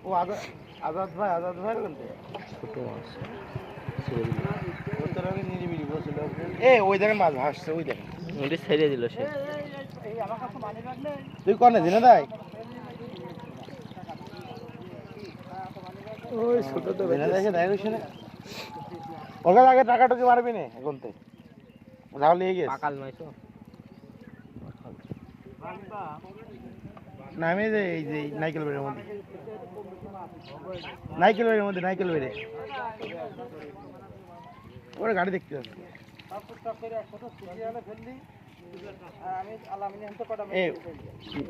ও আজাদ ভাই বলতে ছোট মাছ নিরিবিলি বসছিল ওই দেখেন মাছ ভাসছে ওই দেখেন ওটি ছেড়ে দিল সে। তুই কনে দিনে তাই ওই ছোট তো ওখানে আগে টাকা টুকি মারবি না এখন থেকে যাও লিয়ে গেছে পাকাল নয় তো নামে যে এই যে নাইকেল বেড়ের মধ্যে নাইকেল বেড়ে ওরা গাড়ি দেখতে যাচ্ছে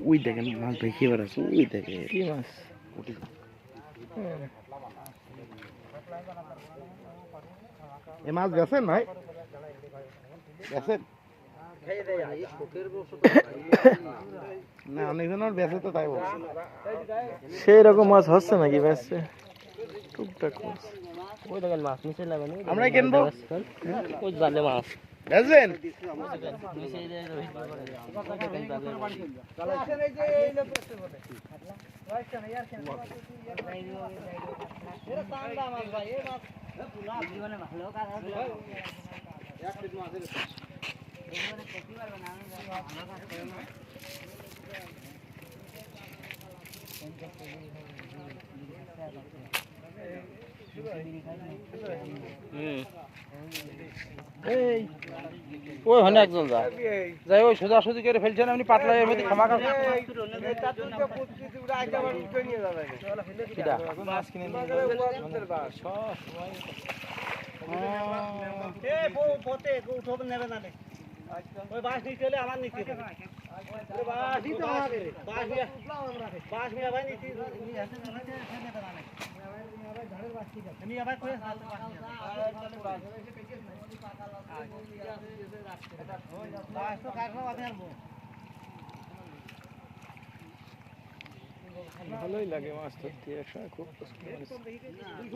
ওই দেখেন মাছ ভাই কি আছে ওই দেখে কি মাছ এ মাছ গেছেন ভাই গেছেন না অনেকজন বেঁচে তো তাই বলছে সেই রকম মাছ হচ্ছে নাকি বেঁচছে টুকটাক মাছ ওই দেখেন মাছ নিচে লাগানো আমরা কিনবো ওই জালে মাছ বেচবেন ওই হনে একজন যাই ওই সোজাসুজি করে ফেলছেন আপনি পাতলা এর মধ্যে খামাখা মাছ কিনে ওই বাস নিতে হলে আমার নিতে বাস নিয়ে ভাই নিতে ভালোই লাগে মাছ ধরতে একসময় খুব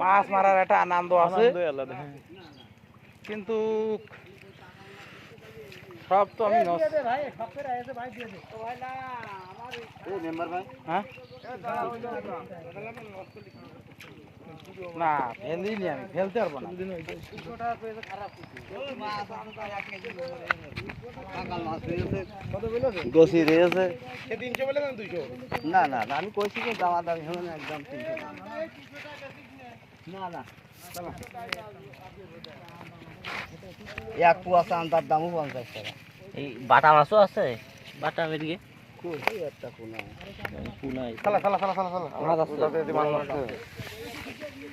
মাছ মারার একটা আনন্দ আছে কিন্তু সব তো আমি না ফেলিনি আমি ফেলতে পারবো না গছি রয়েছে 300 বলে 200 না না আমি কইছি যে দাওয়া দামি হলো না একদম 300 না এক পোয়া চান্দার দামও 50 টাকা এই বাটা মাছও আছে বাটা মেরিয়ে কই একটা কোনা চালা মাছ আছে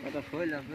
এটা শৈল আছে